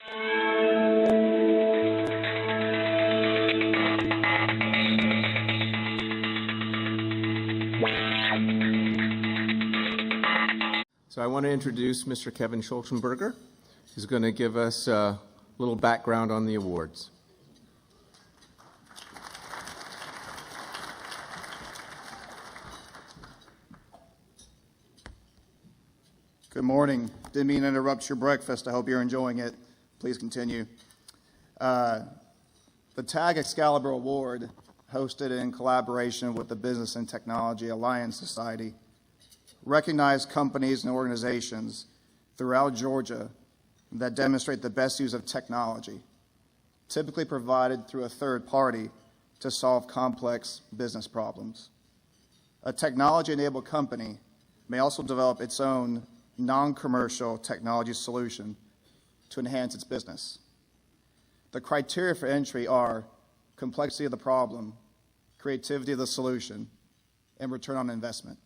So I want to introduce Mr. Kevin Schulzenberger, who's going to give us a little background on the awards. Good morning. Didn't mean to interrupt your breakfast. I hope you're enjoying it. Please continue. The TAG Excalibur Award, hosted in collaboration with the Business and Technology Alliance Society, recognized companies and organizations throughout Georgia that demonstrate the best use of technology, typically provided through a third party to solve complex business problems. A technology-enabled company may also develop its own non-commercial technology solution to enhance its business. The criteria for entry are complexity of the problem, creativity of the solution, and return on investment.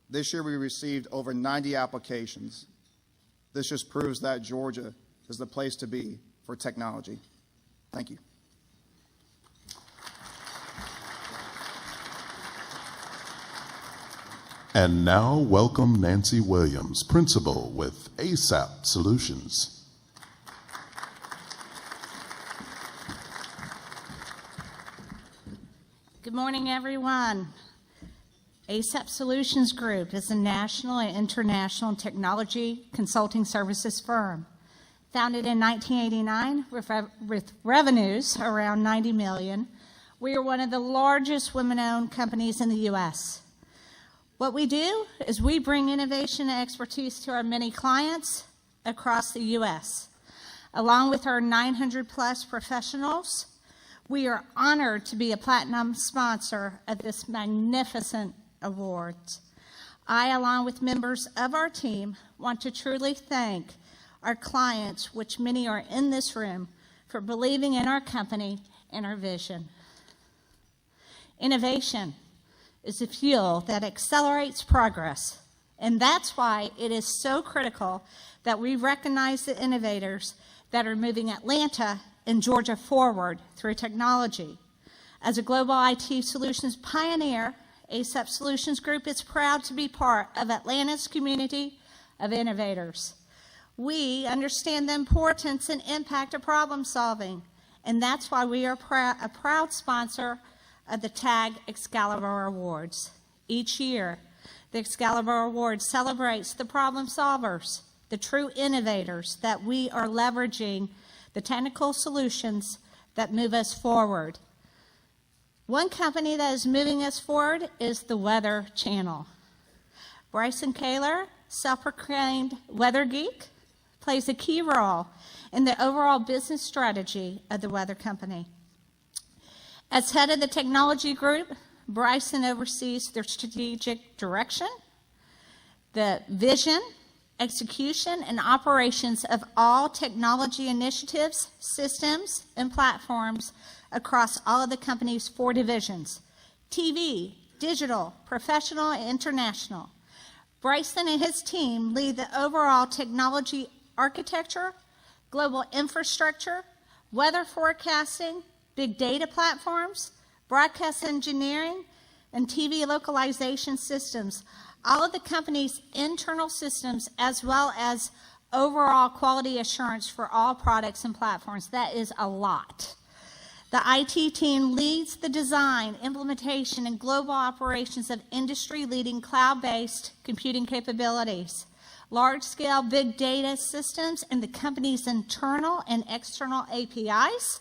This year we received over 90 applications. This just proves that Georgia is the place to be for technology. Thank you. And now, welcome Nancy Williams, Principal with ASAP Solutions. Good morning, everyone. ASAP Solutions Group is a national and international technology consulting services firm. Founded in 1989 with revenues around $90 million, we are one of the largest women-owned companies in the U.S. What we do is we bring innovation and expertise to our many clients across the U.S. Along with our 900-plus professionals, we are honored to be a platinum sponsor of this magnificent award. I, along with members of our team, want to truly thank our clients, which many are in this room, for believing in our company and our vision. Innovation is the fuel that accelerates progress, and that's why it is so critical that we recognize the innovators that are moving Atlanta and Georgia forward through technology. As a global IT solutions pioneer, ASAP Solutions Group is proud to be part of Atlanta's community of innovators. We understand the importance and impact of problem solving, and that's why we are a proud sponsor of the TAG Excalibur Awards. Each year, the Excalibur Award celebrates the problem solvers, the true innovators that we are leveraging the technical solutions that move us forward. One company that is moving us forward is the Weather Channel. Bryson Koehler, self-proclaimed weather geek, plays a key role in the overall business strategy of the weather company. As head of the technology group, Bryson oversees their strategic direction, the vision, execution, and operations of all technology initiatives, systems, and platforms across all of the company's 4 divisions: TV, digital, professional, and international. Bryson and his team lead the overall technology architecture, global infrastructure, weather forecasting, big data platforms, broadcast engineering, and TV localization systems, all of the company's internal systems, as well as overall quality assurance for all products and platforms. That is a lot. The IT team leads the design, implementation, and global operations of industry-leading cloud-based computing capabilities, large-scale big data systems, and the company's internal and external APIs,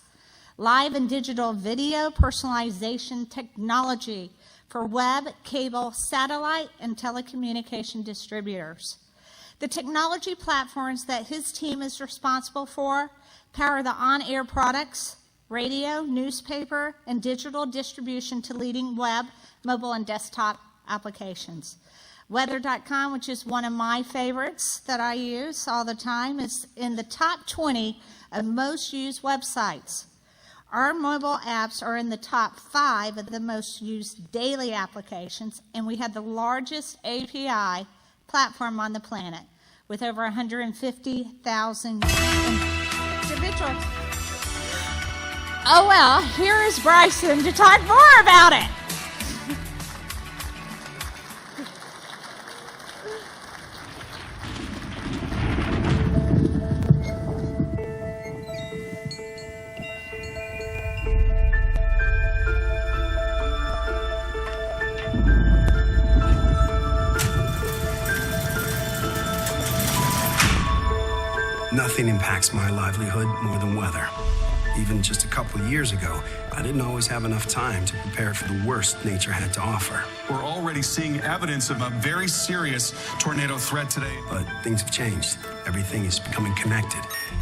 live and digital video personalization technology for web, cable, satellite, and telecommunication distributors. The technology platforms that his team is responsible for power the on-air products, radio, newspaper, and digital distribution to leading web, mobile, and desktop applications. Weather.com, which is one of my favorites that I use all the time, is in the top 20 of most used websites. Our mobile apps are in the top 5 of the most used daily applications, and we have the largest API platform on the planet, with over 150,000 individuals. Oh well, here is Bryson to talk more about it. Nothing impacts my livelihood more than weather. Even just a couple of years ago, I didn't always have enough time to prepare for the worst nature had to offer. We're already seeing evidence of a very serious tornado threat today. But things have changed. Everything is becoming connected.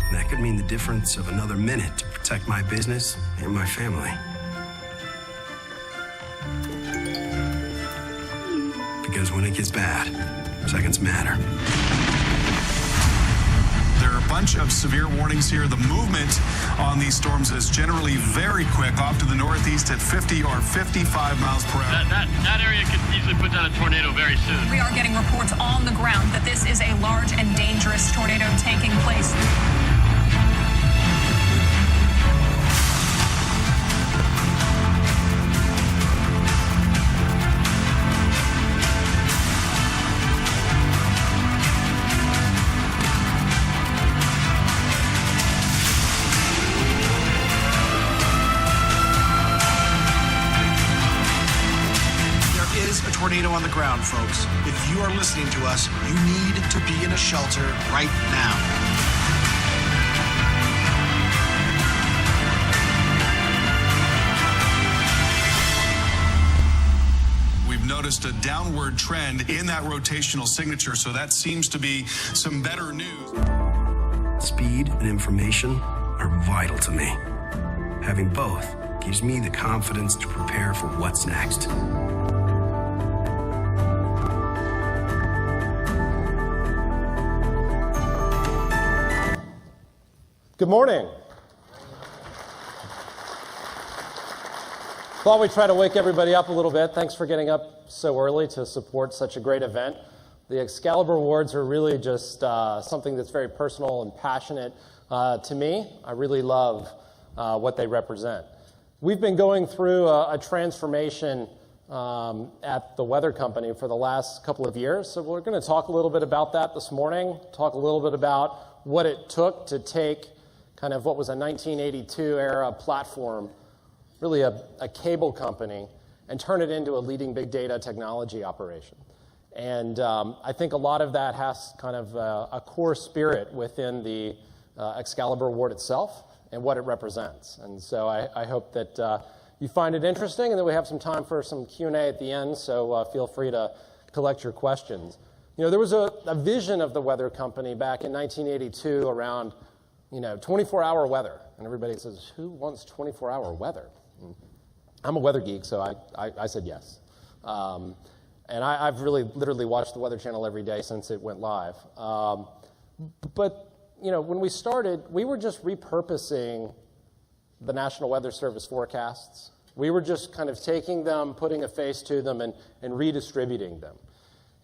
And that could mean the difference of another minute to protect my business and my family. Because when it gets bad, seconds matter. There are a bunch of severe warnings here. The movement on these storms is generally very quick, off to the northeast at 50 or 55 miles per hour. That area could easily put down a tornado very soon. We are getting reports on the ground that this is a large and dangerous tornado taking place. Tornado on the ground, folks. If you are listening to us, you need to be in a shelter right now. We've noticed a downward trend in that rotational signature, so that seems to be some better news. Speed and information are vital to me. Having both gives me the confidence to prepare for what's next. Good morning. Thought we'd try to wake everybody up a little bit. Thanks for getting up so early to support such a great event. The Excalibur Awards are really just something that's very personal and passionate to me. I really love what they represent. We've been going through a transformation at the Weather Company for the last couple of years, so we're going to talk a little bit about that this morning, talk a little bit about what it took to take kind of what was a 1982 era platform, really a cable company, and turn it into a leading big data technology operation. And I think a lot of that has kind of a core spirit within the Excalibur Award itself and what it represents. And so I hope that you find it interesting and that we have some time for some Q&A at the end, so feel free to collect your questions. You know, there was a vision of the Weather Company back in 1982 around 24-hour weather. And everybody says, who wants 24-hour weather? And I'm a weather geek, so I said yes. And I've really literally watched the Weather Channel every day since it went live. But when we started, we were just repurposing the National Weather Service forecasts. We were just kind of taking them, putting a face to them, and redistributing them.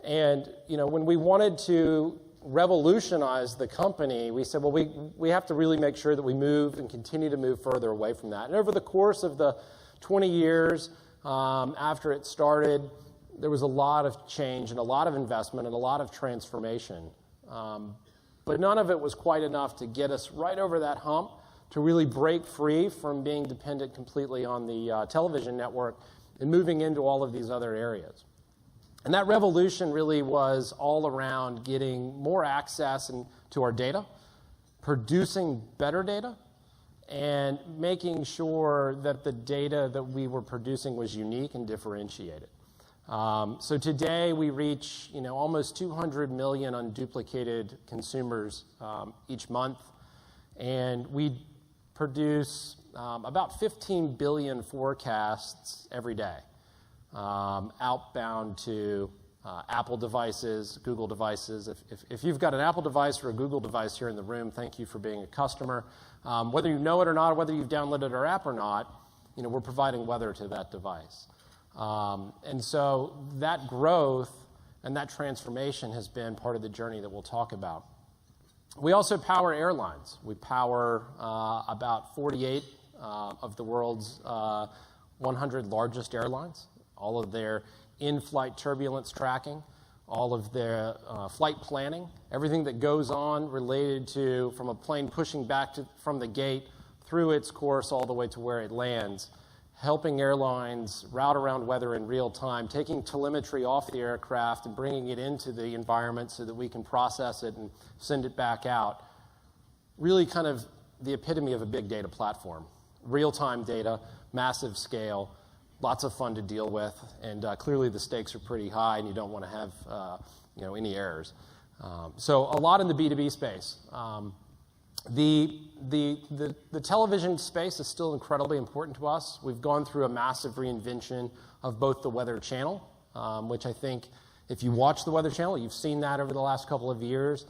And when we wanted to revolutionize the company, we said, well, we have to really make sure that we move and continue to move further away from that. And over the course of the 20 years after it started, there was a lot of change and a lot of investment and a lot of transformation. But none of it was quite enough to get us right over that hump to really break free from being dependent completely on the television network and moving into all of these other areas. And that revolution really was all around getting more access to our data, producing better data, and making sure that the data that we were producing was unique and differentiated. So today we reach almost 200 million unduplicated consumers each month, and we produce about 15 billion forecasts every day. Outbound to Apple devices, Google devices. If you've got an Apple device or a Google device here in the room, thank you for being a customer. Whether you know it or not, or whether you've downloaded our app or not, we're providing weather to that device. And so that growth And that transformation has been part of the journey that we'll talk about. We also power airlines. We power about 48 of the world's 100 largest airlines, all of their in-flight turbulence tracking, all of their flight planning, everything that goes on related to from a plane pushing back from the gate through its course all the way to where it lands, helping airlines route around weather in real time, taking telemetry off the aircraft and bringing it into the environment so that we can process it and send it back out. Really kind of the epitome of a big data platform. Real-time data, massive scale, lots of fun to deal with, and clearly the stakes are pretty high and you don't want to have any errors. So a lot in the B2B space. The television space is still incredibly important to us. We've gone through a massive reinvention of both the Weather Channel, which I think if you watch the Weather Channel, you've seen that over the last couple of years,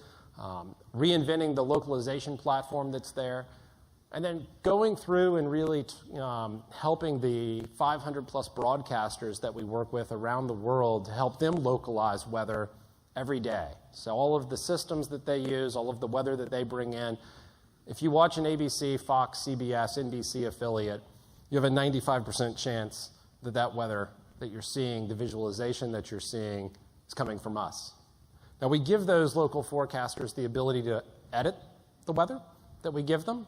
reinventing the localization platform that's there, and then going through and really helping the 500 plus broadcasters that we work with around the world to help them localize weather every day. So all of the systems that they use, all of the weather that they bring in, if you watch an ABC, Fox, CBS, NBC affiliate, you have a 95% chance that that weather that you're seeing, the visualization that you're seeing, is coming from us. Now, we give those local forecasters the ability to edit the weather that we give them,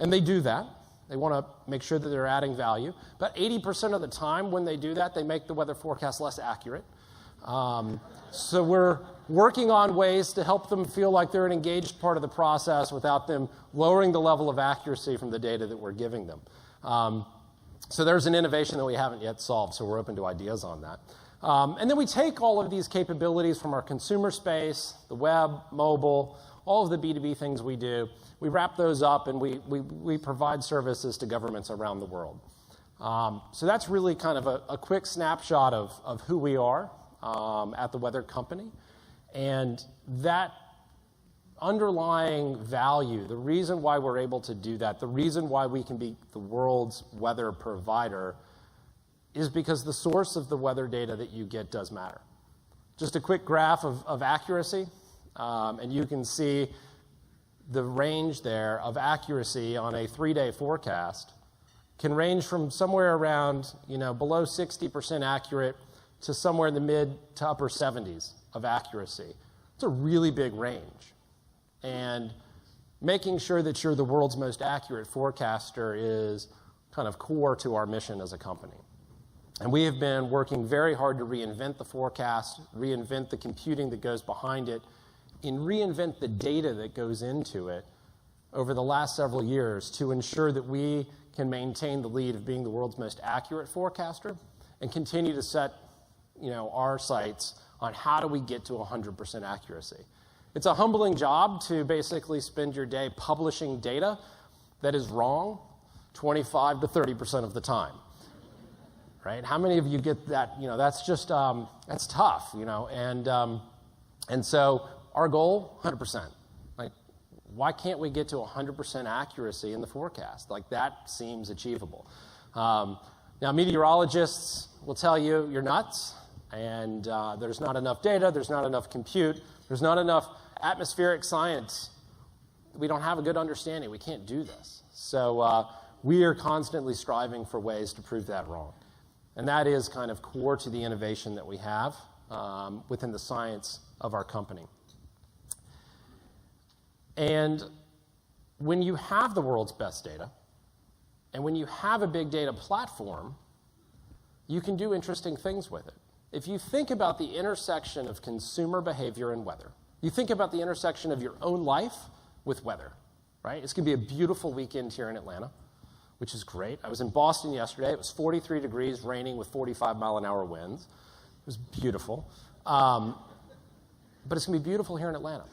and they do that. They want to make sure that they're adding value. But 80% of the time when they do that, they make the weather forecast less accurate. So we're working on ways to help them feel like they're an engaged part of the process without them lowering the level of accuracy from the data that we're giving them. So there's an innovation that we haven't yet solved, so we're open to ideas on that. And then we take all of these capabilities from our consumer space, the web, mobile, all of the B2B things we do. We wrap those up and we provide services to governments around the world. So that's really kind of a quick snapshot of who we are at the Weather Company. And that underlying value, the reason why we're able to do that, the reason why we can be the world's weather provider is because the source of the weather data that you get does matter. Just a quick graph of accuracy, and you can see the range there of accuracy on a 3-day forecast can range from somewhere around, below 60% accurate to somewhere in the mid to upper 70s of accuracy. It's a really big range. And making sure that you're the world's most accurate forecaster is kind of core to our mission as a company. And we have been working very hard to reinvent the forecast, reinvent the computing that goes behind it, and reinvent the data that goes into it over the last several years to ensure that we can maintain the lead of being the world's most accurate forecaster and continue to set our sights on how do we get to 100% accuracy. It's a humbling job to basically spend your day publishing data that is wrong 25 to 30% of the time. Right? How many of you get that? That's just, that's tough, and so our goal, 100%. Like, why can't we get to 100% accuracy in the forecast? Like, that seems achievable. Now, meteorologists will tell you you're nuts, and there's not enough data, there's not enough compute, there's not enough atmospheric science. We don't have a good understanding. We can't do this. So we are constantly striving for ways to prove that wrong. And that is kind of core to the innovation that we have within the science of our company. And when you have the world's best data, and when you have a big data platform, you can do interesting things with it. If you think about the intersection of consumer behavior and weather, you think about the intersection of your own life with weather, right? It's going to be a beautiful weekend here in Atlanta, which is great. I was in Boston yesterday. It was 43 degrees, raining with 45-mile-an-hour winds. It was beautiful. But it's going to be beautiful here in Atlanta.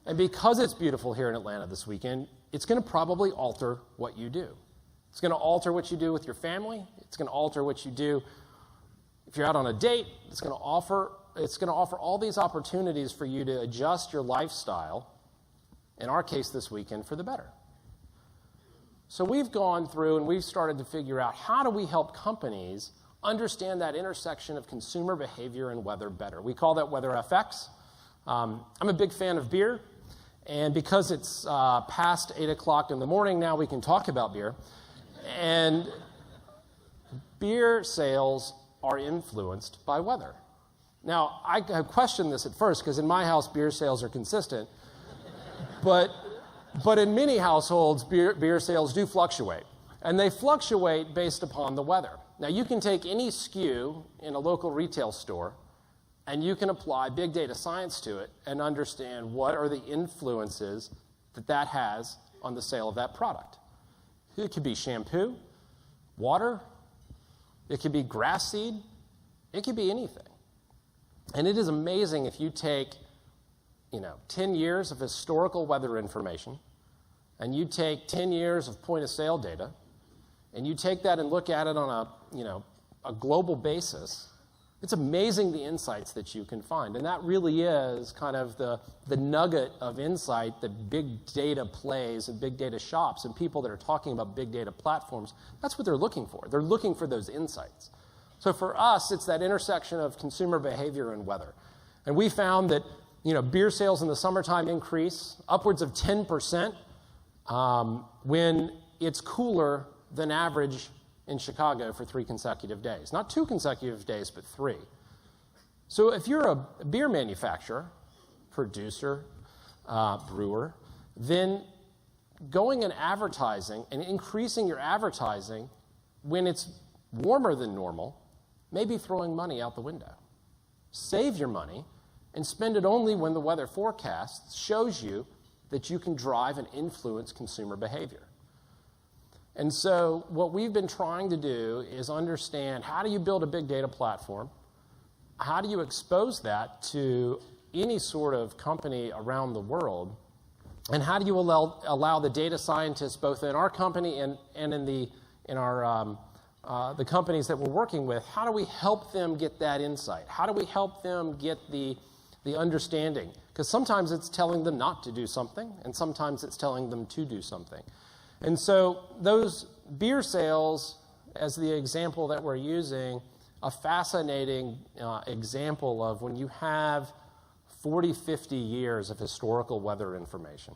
And because it's beautiful here in Atlanta this weekend, it's going to probably alter what you do. It's going to alter what you do with your family. It's going to alter what you do if you're out on a date. It's going to offer all these opportunities for you to adjust your lifestyle, in our case this weekend, for the better. So we've gone through and we've started to figure out how do we help companies understand that intersection of consumer behavior and weather better. We call that Weather FX. I'm a big fan of beer, and because it's past 8 o'clock in the morning now, we can talk about beer. And beer sales are influenced by weather. Now, I questioned this at first because in my house, beer sales are consistent. But in many households, beer sales do fluctuate. And they fluctuate based upon the weather. Now, you can take any SKU in a local retail store, and you can apply big data science to it and understand what are the influences that has on the sale of that product. It could be shampoo, water, it could be grass seed, it could be anything. And it is amazing if you take 10 years of historical weather information, and you take 10 years of point of sale data, and you take that and look at it on a global basis, it's amazing the insights that you can find. And that really is kind of the nugget of insight that big data plays and big data shops and people that are talking about big data platforms, that's what they're looking for. They're looking for those insights. So for us, it's that intersection of consumer behavior and weather. And we found that beer sales in the summertime increase upwards of 10% when it's cooler than average in Chicago for 3 consecutive days. Not 2 consecutive days, but 3. So if you're a beer manufacturer, producer, brewer, then going and advertising and increasing your advertising when it's warmer than normal may be throwing money out the window. Save your money and spend it only when the weather forecast shows you that you can drive and influence consumer behavior. And so what we've been trying to do is understand, how do you build a big data platform? How do you expose that to any sort of company around the world? And how do you allow the data scientists, both in our company and in the companies that we're working with, how do we help them get that insight? How do we help them get the understanding? Because sometimes it's telling them not to do something, and sometimes it's telling them to do something. And so those beer sales, as the example that we're using, a fascinating example of when you have 40, 50 years of historical weather information,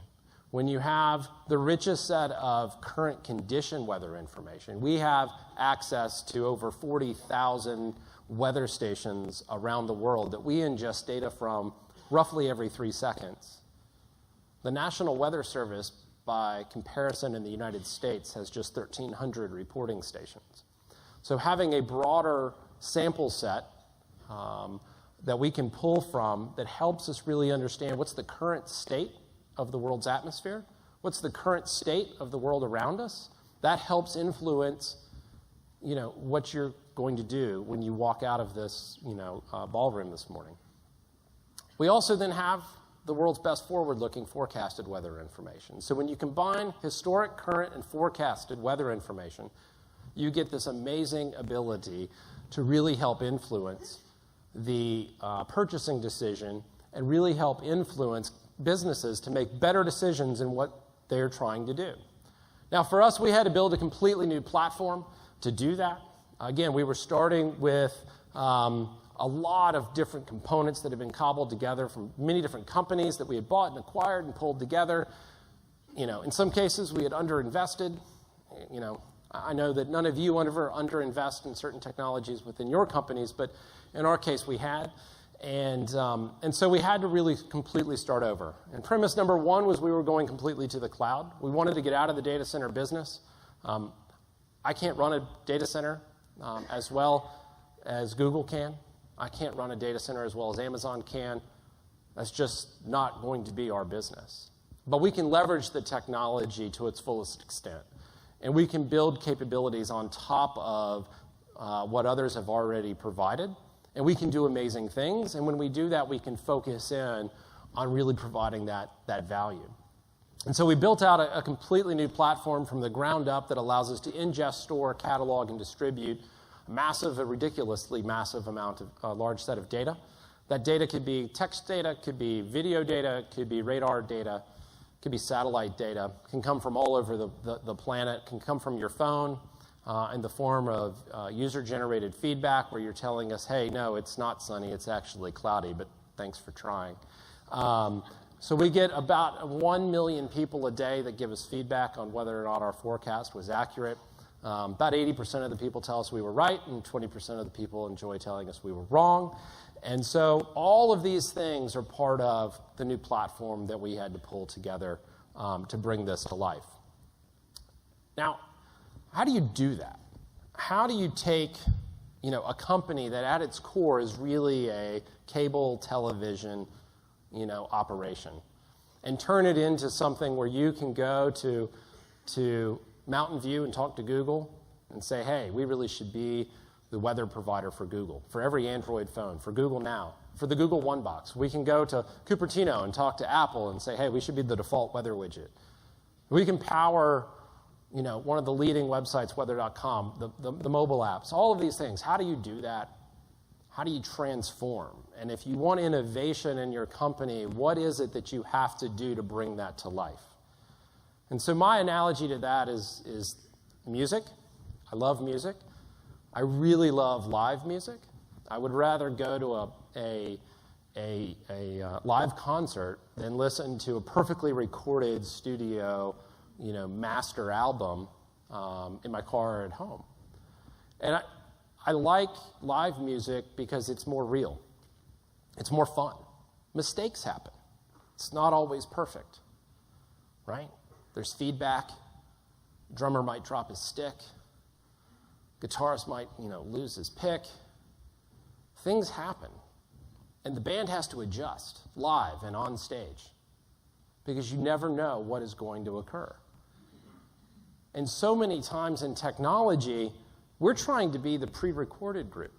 when you have the richest set of current condition weather information. We have access to over 40,000 weather stations around the world that we ingest data from roughly every 3 seconds. The National Weather Service, by comparison, in the United States, has just 1,300 reporting stations. So having a broader sample set that we can pull from that helps us really understand what's the current state of the world's atmosphere, what's the current state of the world around us, that helps influence what you're going to do when you walk out of this ballroom this morning. We also then have the world's best forward-looking forecasted weather information. So when you combine historic, current, and forecasted weather information, you get this amazing ability to really help influence the purchasing decision and really help influence businesses to make better decisions in what they're trying to do. Now, for us, we had to build a completely new platform to do that. Again, we were starting with a lot of different components that have been cobbled together from many different companies that we had bought and acquired and pulled together. In some cases, we had underinvested. I know that none of you ever underinvest in certain technologies within your companies, but in our case, we had. And so we had to really completely start over. And premise number 1 was we were going completely to the cloud. We wanted to get out of the data center business. I can't run a data center as well as Google can. I can't run a data center as well as Amazon can. That's just not going to be our business. But we can leverage the technology to its fullest extent. And we can build capabilities on top of what others have already provided. And we can do amazing things. And when we do that, we can focus in on really providing that value. And so we built out a completely new platform from the ground up that allows us to ingest, store, catalog, and distribute a ridiculously massive amount of a large set of data. That data could be text data, could be video data, could be radar data, could be satellite data, can come from all over the planet, can come from your phone, in the form of user-generated feedback where you're telling us, hey, no, it's not sunny, it's actually cloudy, but thanks for trying. So we get about 1 million people a day that give us feedback on whether or not our forecast was accurate. About 80% of the people tell us we were right, and 20% of the people enjoy telling us we were wrong. And so all of these things are part of the new platform that we had to pull together to bring this to life. Now, how do you do that? How do you take, a company that at its core is really a cable television, operation, and turn it into something where you can go to Mountain View and talk to Google and say, hey, we really should be the weather provider for Google, for every Android phone, for Google Now, for the Google One Box. We can go to Cupertino and talk to Apple and say, hey, we should be the default weather widget. We can power, one of the leading websites, weather.com, the mobile apps, all of these things. How do you do that? How do you transform? And if you want innovation in your company, what is it that you have to do to bring that to life? And so my analogy to that is music. I love music. I really love live music. I would rather go to a live concert than listen to a perfectly recorded studio, master album in my car or at home. And I like live music because it's more real. It's more fun. Mistakes happen. It's not always perfect, right? There's feedback. Drummer might drop his stick. Guitarist might, lose his pick. Things happen. And the band has to adjust live and on stage because you never know what is going to occur. And so many times in technology, we're trying to be the pre-recorded group.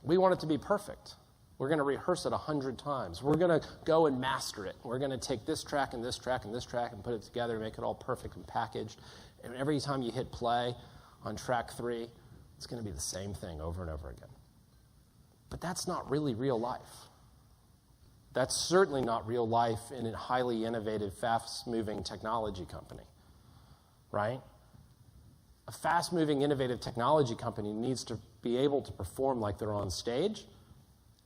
We want it to be perfect. We're going to rehearse it 100 times. We're going to go and master it. We're going to take this track and this track and this track and put it together and make it all perfect and packaged. And every time you hit play on track 3, it's going to be the same thing over and over again. But that's not really real life. That's certainly not real life in a highly innovative, fast-moving technology company, right? A fast-moving, innovative technology company needs to be able to perform like they're on stage.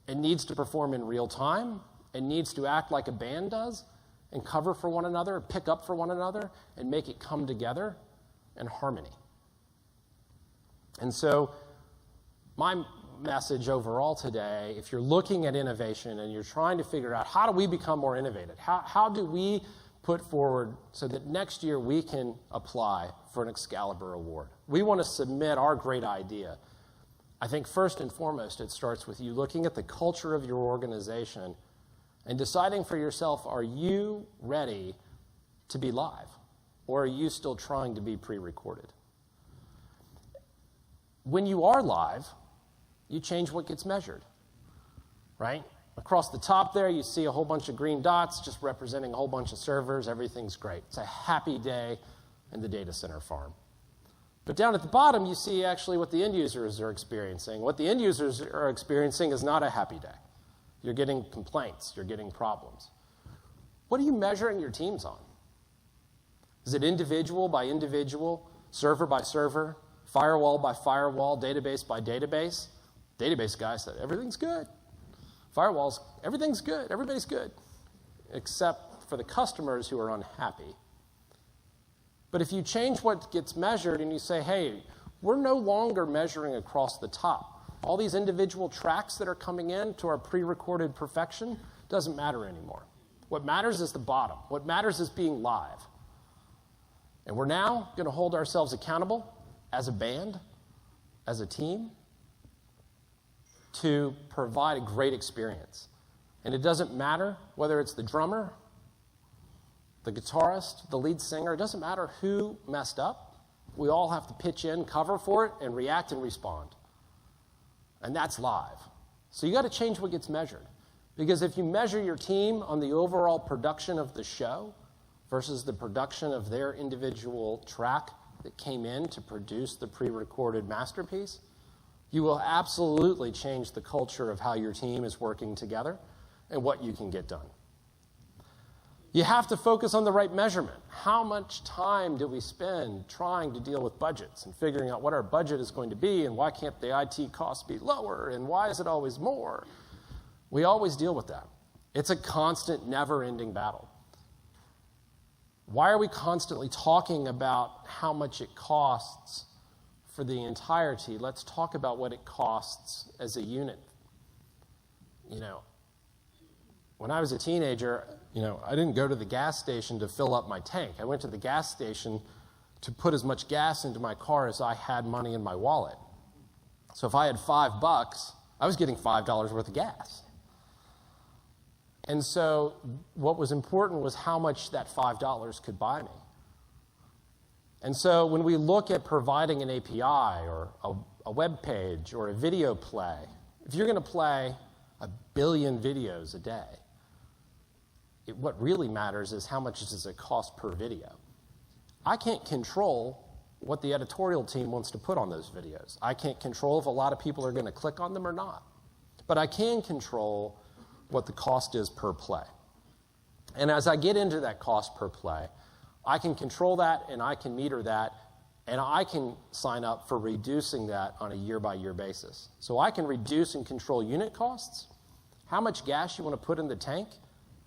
It needs to perform in real time. It needs to act like a band does and cover for one another, pick up for one another, and make it come together in harmony. And so my message overall today, if you're looking at innovation and you're trying to figure out how do we become more innovative, how do we put forward so that next year we can apply for an Excalibur Award. We want to submit our great idea. I think first and foremost, it starts with you looking at the culture of your organization and deciding for yourself, are you ready to be live? Or are you still trying to be pre-recorded? When you are live, you change what gets measured, right? Across the top there, you see a whole bunch of green dots just representing a whole bunch of servers. Everything's great. It's a happy day in the data center farm. But down at the bottom, you see actually what the end users are experiencing. What the end users are experiencing is not a happy day. You're getting complaints. You're getting problems. What are you measuring your teams on? Is it individual by individual, server by server, firewall by firewall, database by database? Database guy said, everything's good. Firewalls, everything's good. Everybody's good, except for the customers who are unhappy. But if you change what gets measured and you say, hey, we're no longer measuring across the top. All these individual tracks that are coming in to our pre-recorded perfection doesn't matter anymore. What matters is the bottom. What matters is being live. And we're now going to hold ourselves accountable as a band, as a team, to provide a great experience. And it doesn't matter whether it's the drummer, the guitarist, the lead singer, it doesn't matter who messed up. We all have to pitch in, cover for it, and react and respond. And that's live. So you got to change what gets measured. Because if you measure your team on the overall production of the show versus the production of their individual track that came in to produce the pre-recorded masterpiece, you will absolutely change the culture of how your team is working together and what you can get done. You have to focus on the right measurement. How much time do we spend trying to deal with budgets and figuring out what our budget is going to be and why can't the IT costs be lower and why is it always more? We always deal with that. It's a constant, never-ending battle. Why are we constantly talking about how much it costs for the entirety? Let's talk about what it costs as a unit. When I was a teenager, I didn't go to the gas station to fill up my tank. I went to the gas station to put as much gas into my car as I had money in my wallet. So if I had $5, I was getting $5 worth of gas. And so what was important was how much that $5 could buy me. And so when we look at providing an API or a web page or a video play, if you're going to play 1 billion videos a day, what really matters is how much does it cost per video. I can't control what the editorial team wants to put on those videos. I can't control if a lot of people are going to click on them or not. But I can control what the cost is per play. And as I get into that cost per play, I can control that and I can meter that and I can sign up for reducing that on a year-by-year basis. So I can reduce and control unit costs. How much gas you want to put in the tank?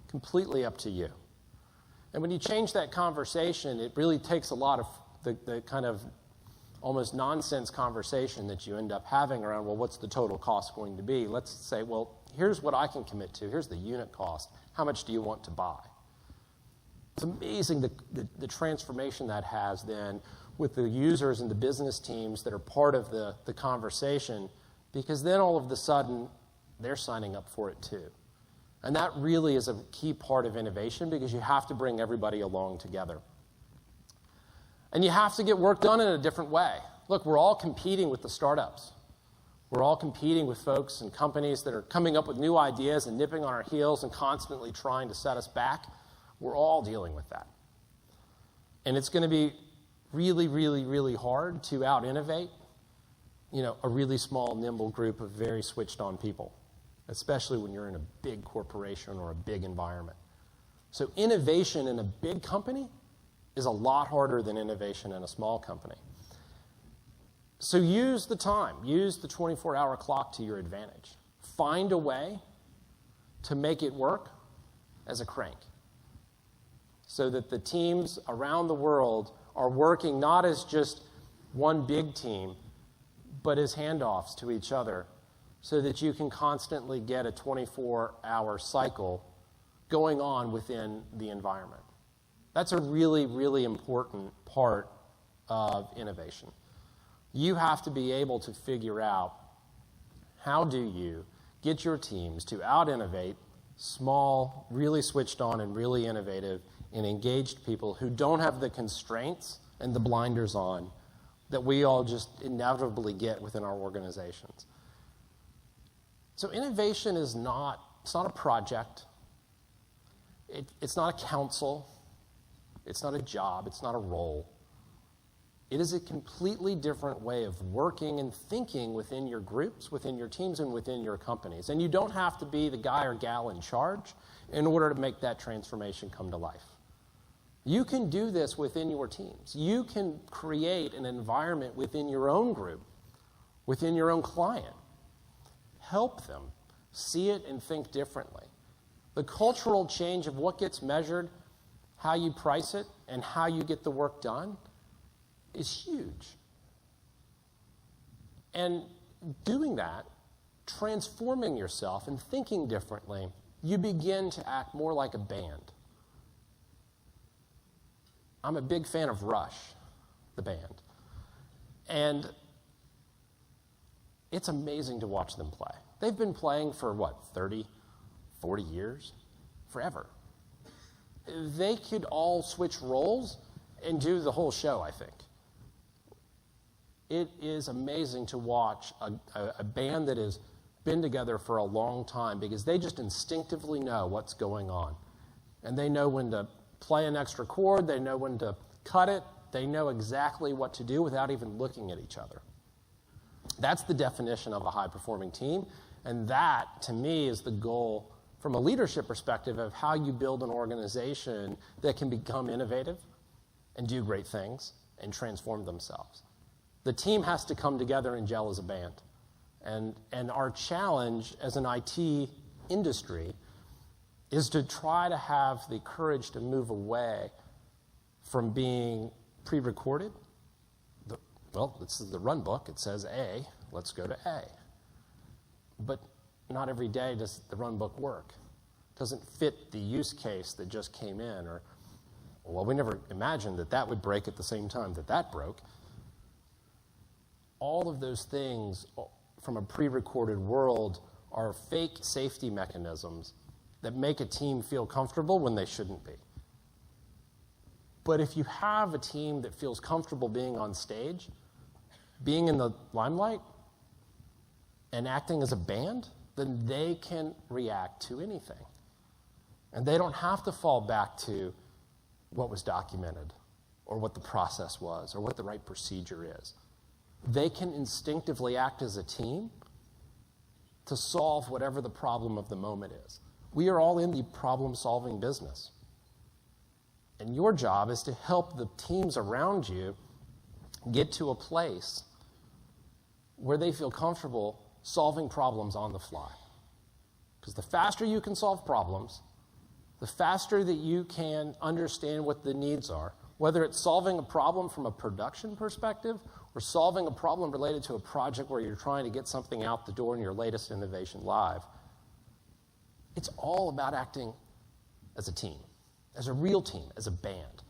Completely up to you. And when you change that conversation, it really takes a lot of the kind of almost nonsense conversation that you end up having around, well, what's the total cost going to be? Let's say, well, here's what I can commit to. Here's the unit cost. How much do you want to buy? It's amazing the transformation that has then with the users and the business teams that are part of the conversation, because then all of a sudden, they're signing up for it too. And that really is a key part of innovation because you have to bring everybody along together. And you have to get work done in a different way. Look, we're all competing with the startups. We're all competing with folks and companies that are coming up with new ideas and nipping on our heels and constantly trying to set us back. We're all dealing with that. And it's going to be really, really, really hard to out-innovate, a really small, nimble group of very switched-on people, especially when you're in a big corporation or a big environment. So innovation in a big company is a lot harder than innovation in a small company. So use the time. Use the 24-hour clock to your advantage. Find a way to make it work as a crank so that the teams around the world are working not as just one big team, but as handoffs to each other so that you can constantly get a 24-hour cycle going on within the environment. That's a really, really important part of innovation. You have to be able to figure out how do you get your teams to out-innovate small, really switched on and really innovative and engaged people who don't have the constraints and the blinders on that we all just inevitably get within our organizations. So innovation is not a project. It's not a council. It's not a job. It's not a role. It is a completely different way of working and thinking within your groups, within your teams, and within your companies. And you don't have to be the guy or gal in charge in order to make that transformation come to life. You can do this within your teams. You can create an environment within your own group, within your own client. Help them see it and think differently. The cultural change of what gets measured, how you price it, and how you get the work done is huge. And doing that, transforming yourself and thinking differently, you begin to act more like a band. I'm a big fan of Rush, the band. And it's amazing to watch them play. They've been playing for, 30, 40 years? Forever. They could all switch roles and do the whole show, I think. It is amazing to watch a band that has been together for a long time because they just instinctively know what's going on. And they know when to play an extra chord, they know when to cut it, they know exactly what to do without even looking at each other. That's the definition of a high-performing team, and that, to me, is the goal from a leadership perspective of how you build an organization that can become innovative and do great things and transform themselves. The team has to come together and gel as a band. And our challenge as an IT industry is to try to have the courage to move away from being pre-recorded. Well, this is the run book. It says A. Let's go to A. But not every day does the run book work. It doesn't fit the use case that just came in. Or, well, we never imagined that that would break at the same time that that broke. All of those things from a pre-recorded world are fake safety mechanisms that make a team feel comfortable when they shouldn't be. But if you have a team that feels comfortable being on stage, being in the limelight, and acting as a band, then they can react to anything. And they don't have to fall back to what was documented, or what the process was, or what the right procedure is. They can instinctively act as a team to solve whatever the problem of the moment is. We are all in the problem-solving business. And your job is to help the teams around you get to a place where they feel comfortable solving problems on the fly. Because the faster you can solve problems, the faster that you can understand what the needs are, whether it's solving a problem from a production perspective or solving a problem related to a project where you're trying to get something out the door in your latest innovation live. It's all about acting as a team, as a real team, as a band.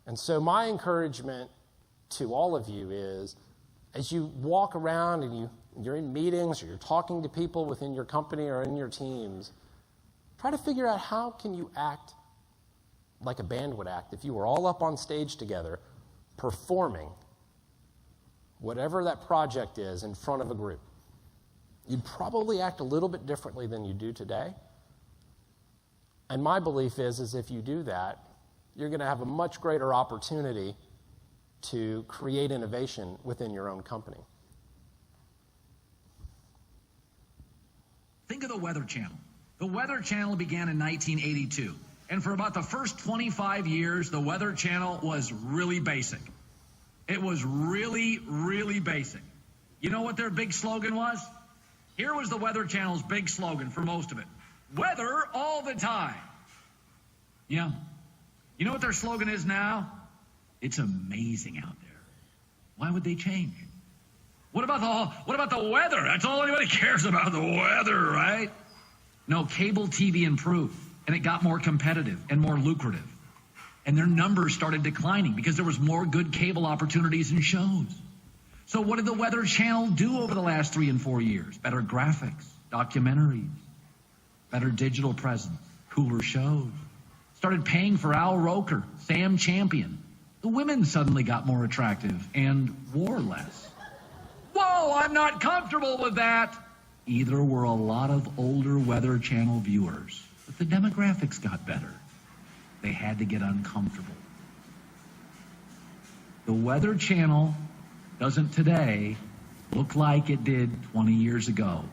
And so my encouragement to all of you is, as you walk around and you're in meetings or you're talking to people within your company or in your teams, try to figure out how can you act like a band would act if you were all up on stage together performing whatever that project is in front of a group. You'd probably act a little bit differently than you do today. And my belief is if you do that, you're going to have a much greater opportunity to create innovation within your own company. Think of the Weather Channel. The Weather Channel began in 1982. And for about the first 25 years, the Weather Channel was really basic. It was really, really basic. You know what their big slogan was? Here was the Weather Channel's big slogan for most of it. Weather all the time. Yeah. You know what their slogan is now? It's amazing out there. Why would they change? What about the weather? That's all anybody cares about, the weather, right? No, cable TV improved, and it got more competitive and more lucrative. And their numbers started declining because there was more good cable opportunities and shows. So what did the Weather Channel do over the last 3 and 4 years? Better graphics, documentaries, better digital presence, cooler shows. Started paying for Al Roker, Sam Champion. The women suddenly got more attractive and wore less. Whoa, I'm not comfortable with that. Either were a lot of older Weather Channel viewers, but the demographics got better. They had to get uncomfortable. The Weather Channel doesn't today look like it did 20 years ago.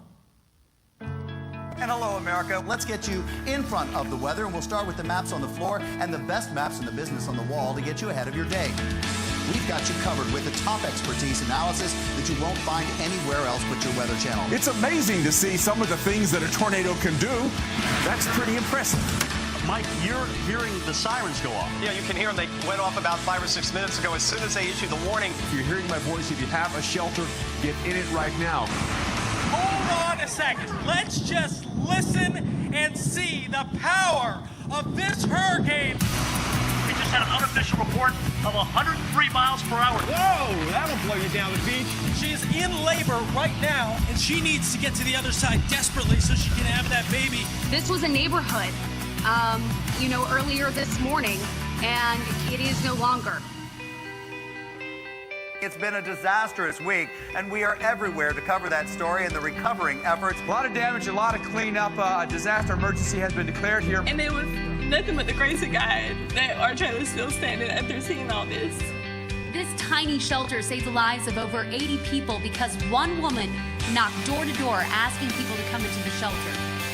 And hello, America. Let's get you in front of the weather, and we'll start with the maps on the floor and the best maps in the business on the wall to get you ahead of your day. We've got you covered with the top expertise analysis that you won't find anywhere else but your Weather Channel. It's amazing to see some of the things that a tornado can do. That's pretty impressive. Mike, you're hearing the sirens go off. Yeah, you can hear them. They went off about 5 or 6 minutes ago as soon as they issued the warning. If you're hearing my voice, if you have a shelter, get in it right now. Hold on a second. Let's just listen and see the power of this hurricane. We just had an unofficial report of 103 miles per hour. Whoa, that'll blow you down the beach. She is in labor right now, and she needs to get to the other side desperately so she can have that baby. This was a neighborhood, earlier this morning, and it is no longer. It's been a disastrous week, and we are everywhere to cover that story and the recovering efforts. A lot of damage, a lot of cleanup. A disaster emergency has been declared here. And it was nothing but the grace of God that our trailer is still standing after seeing all this. This tiny shelter saved the lives of over 80 people because one woman knocked door to door asking people to come into the shelter.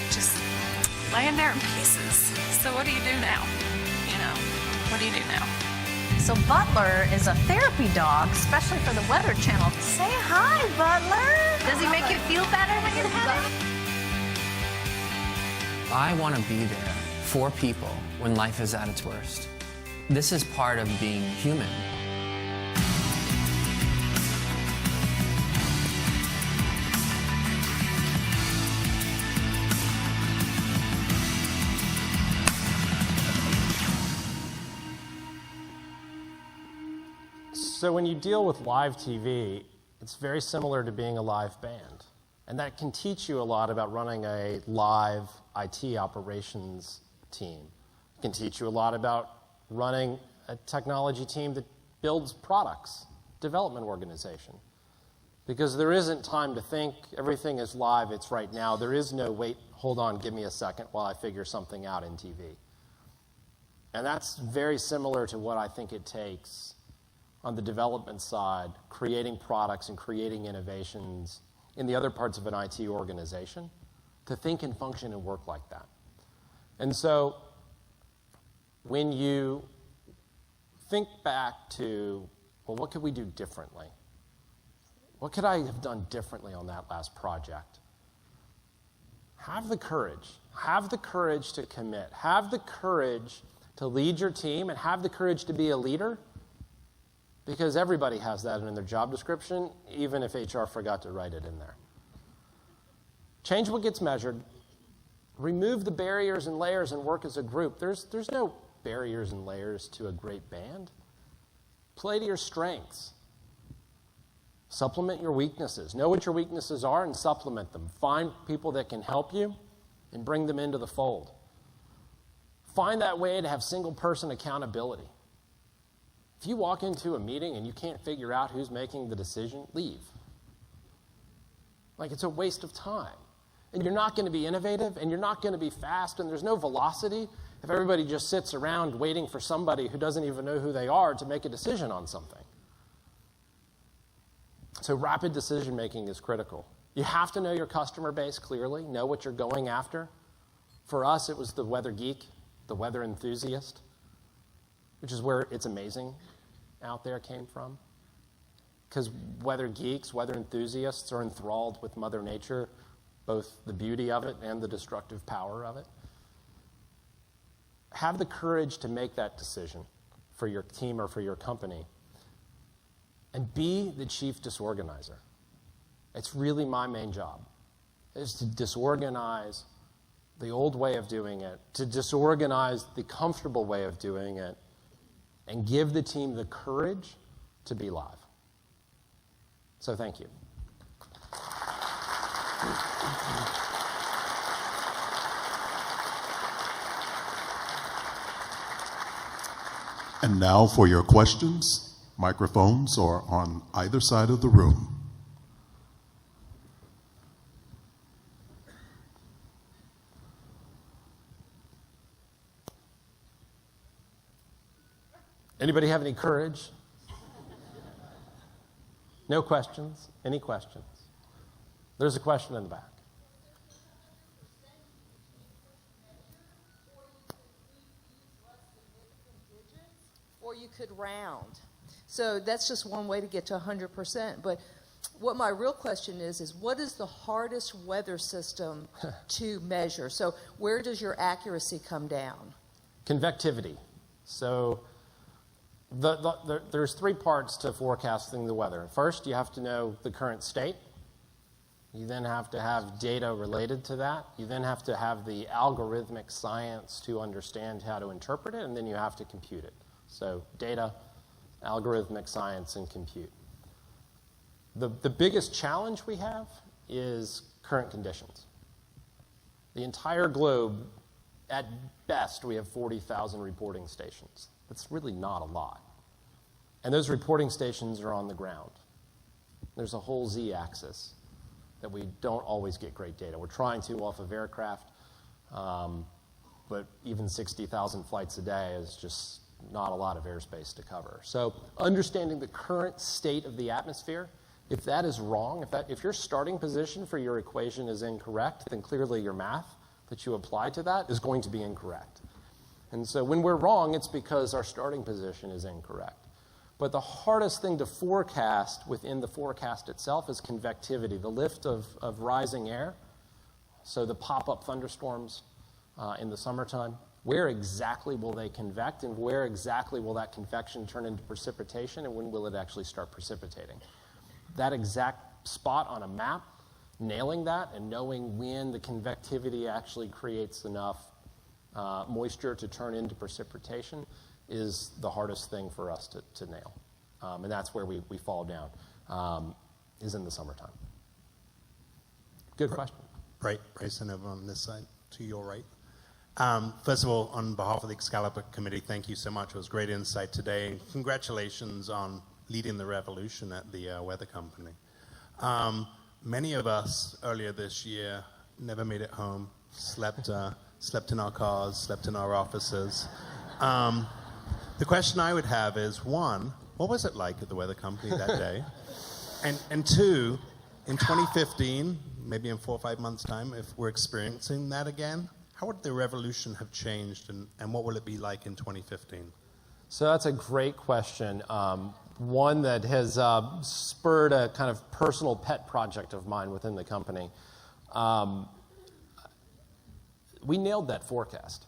Just laying there in pieces. So what do you do now? You know, what do you do now? So Butler is a therapy dog, especially for the Weather Channel. Say hi, Butler. Does he make you feel better when you have him? I want to be there for people when life is at its worst. This is part of being human. So when you deal with live TV, it's very similar to being a live band. And that can teach you a lot about running a live IT operations team. It can teach you a lot about running a technology team that builds products, development organization. Because there isn't time to think, everything is live, it's right now. There is no, wait, hold on, give me a second while I figure something out in TV. And that's very similar to what I think it takes on the development side, creating products and creating innovations in the other parts of an IT organization, to think and function and work like that. And so when you think back to, well, what could we do differently? What could I have done differently on that last project? Have the courage. Have the courage to commit. Have the courage to lead your team and have the courage to be a leader, because everybody has that in their job description, even if HR forgot to write it in there. Change what gets measured. Remove the barriers and layers and work as a group. There's no barriers and layers to a great band. Play to your strengths. Supplement your weaknesses. Know what your weaknesses are and supplement them. Find people that can help you and bring them into the fold. Find that way to have single-person accountability. If you walk into a meeting and you can't figure out who's making the decision, leave. Like, it's a waste of time. And you're not going to be innovative, and you're not going to be fast, and there's no velocity if everybody just sits around waiting for somebody who doesn't even know who they are to make a decision on something. So rapid decision-making is critical. You have to know your customer base clearly, know what you're going after. For us, it was the weather geek, the weather enthusiast, which is where It's Amazing out there came from. Because weather geeks, weather enthusiasts are enthralled with Mother Nature, both the beauty of it and the destructive power of it. Have the courage to make that decision for your team or for your company. And be the chief disorganizer. It's really my main job, is to disorganize the old way of doing it, to disorganize the comfortable way of doing it, and give the team the courage to be live. So thank you. And now for your questions. Microphones are on either side of the room. Anybody have any courage? No questions? Any questions? There's a question in the back. Or you could round. So that's just one way to get to 100%. But what my real question is what is the hardest weather system to measure? So where does your accuracy come down? Convectivity. So there's three parts to forecasting the weather. First, you have to know the current state. You then have to have data related to that. You then have to have the algorithmic science to understand how to interpret it, and then you have to compute it. So data, algorithmic science, and compute. The biggest challenge we have is current conditions. The entire globe, at best, we have 40,000 reporting stations. That's really not a lot. And those reporting stations are on the ground. There's a whole z-axis that we don't always get great data. We're trying to off of aircraft, but even 60,000 flights a day is just not a lot of airspace to cover. So understanding the current state of the atmosphere, if that is wrong, if your starting position for your equation is incorrect, then clearly your math, that you apply to that is going to be incorrect. And so when we're wrong, it's because our starting position is incorrect. But the hardest thing to forecast within the forecast itself is convectivity, the lift of rising air. So the pop-up thunderstorms in the summertime, where exactly will they convect, and where exactly will that convection turn into precipitation, and when will it actually start precipitating? That exact spot on a map, nailing that and knowing when the convectivity actually creates enough moisture to turn into precipitation is the hardest thing for us to nail. And that's where we fall down, is in the summertime. Good question. Right, Bryson, over on this side, to your right. First of all, on behalf of the Excalibur Committee, thank you so much. It was great insight today. And congratulations on leading the revolution at the weather company. Many of us earlier this year never made it home, slept in our cars, slept in our offices. The question I would have is, one, what was it like at the weather company that day? And two, in 2015, maybe in 4 or 5 months' time, if we're experiencing that again, how would the revolution have changed, and what will it be like in 2015? So that's a great question. One that has spurred a kind of personal pet project of mine within the company. We nailed that forecast.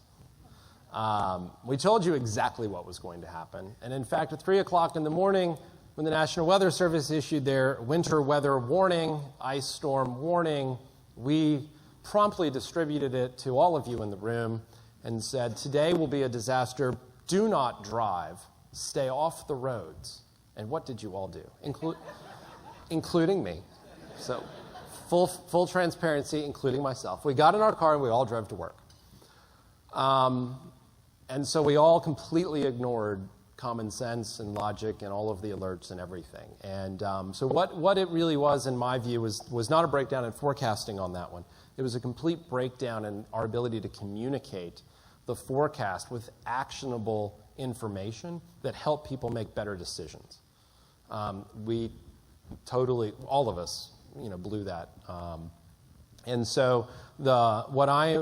We told you exactly what was going to happen. And in fact, at 3 o'clock in the morning, when the National Weather Service issued their winter weather warning, ice storm warning, we promptly distributed it to all of you in the room and said, today will be a disaster. Do not drive. Stay off the roads. And what did you all do? Including me. So full transparency, including myself. We got in our car and we all drove to work. And so we all completely ignored common sense and logic and all of the alerts and everything. And so what it really was, in my view, was not a breakdown in forecasting on that one. It was a complete breakdown in our ability to communicate the forecast with actionable information that help people make better decisions. We totally, all of us, blew that. And so what I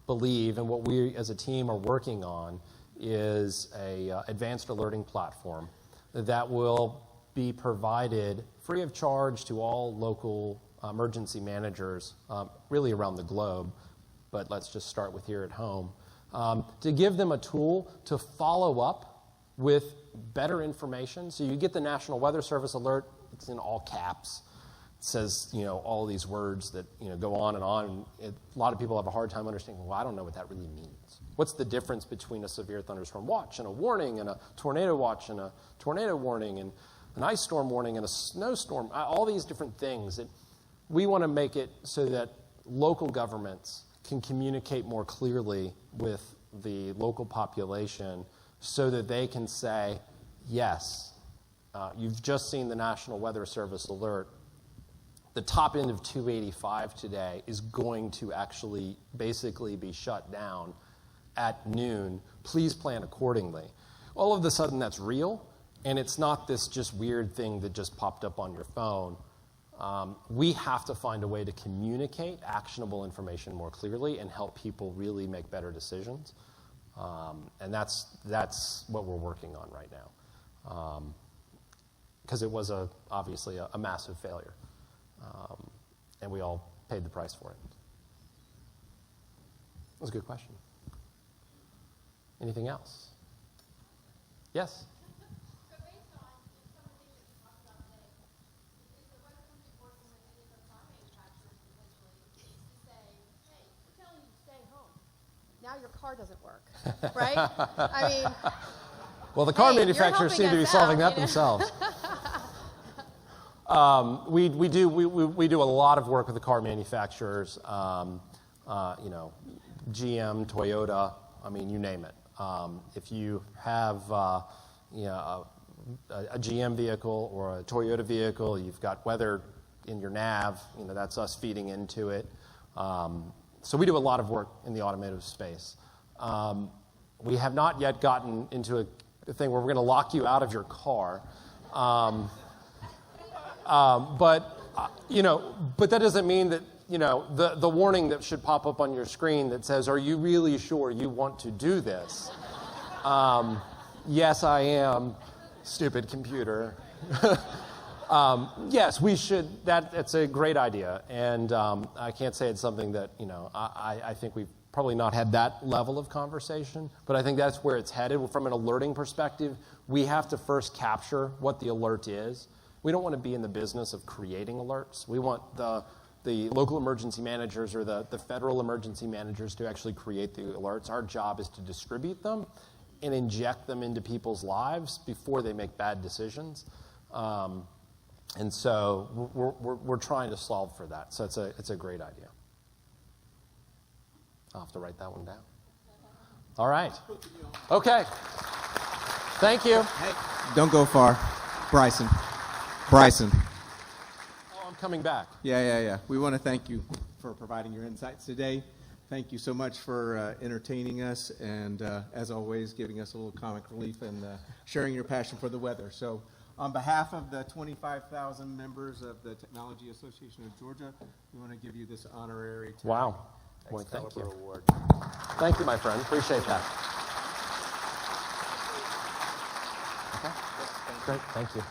believe and what we as a team are working on is a advanced alerting platform that will be provided free of charge to all local emergency managers really around the globe, but let's just start with here at home, to give them a tool to follow up with better information. So you get the National Weather Service alert, it's in all caps. It says, all these words that, go on. And a lot of people have a hard time understanding, well, I don't know what that really means. What's the difference between a severe thunderstorm watch and a warning and a tornado watch and a tornado warning and an ice storm warning and a snowstorm, all these different things. We want to make it so that local governments can communicate more clearly with the local population so that they can say, yes, you've just seen the National Weather Service alert. The top end of 285 today is going to actually basically be shut down at noon. Please plan accordingly. All of a sudden, that's real, and it's not this just weird thing that just popped up on your phone. We have to find a way to communicate actionable information more clearly and help people really make better decisions. And that's what we're working on right now. Because it was obviously a massive failure. And we all paid the price for it. That was a good question. Anything else? Yes? Now your car doesn't work, right? I mean, well, the car manufacturers seem to be solving that themselves. We do a lot of work with the car manufacturers. GM, Toyota, you name it. If you have a GM vehicle or a Toyota vehicle, you've got weather in your nav. That's us feeding into it. So we do a lot of work in the automotive space. We have not yet gotten into a thing where we're going to lock you out of your car. But that doesn't mean that, the warning that should pop up on your screen that says, "Are you really sure you want to do this?" Yes, I am. Stupid computer. Yes, we should. That's a great idea, and I can't say it's something that I think we've probably not had that level of conversation, but I think that's where it's headed. From an alerting perspective, we have to first capture what the alert is. We don't want to be in the business of creating alerts. We want the local emergency managers or the federal emergency managers to actually create the alerts. Our job is to distribute them and inject them into people's lives before they make bad decisions. And so we're trying to solve for that. So it's a great idea. I'll have to write that one down. All right. Okay. Thank you. Hey, don't go far. Bryson. Oh, I'm coming back. Yeah. We want to thank you for providing your insights today. Thank you so much for entertaining us and, as always, giving us a little comic relief and sharing your passion for the weather. So on behalf of the 25,000 members of the Technology Association of Georgia, we want to give you this honorary Wow. Boy, thank Excalibur you. Award. Thank you, my friend. Appreciate that. Okay. Great. Thank you.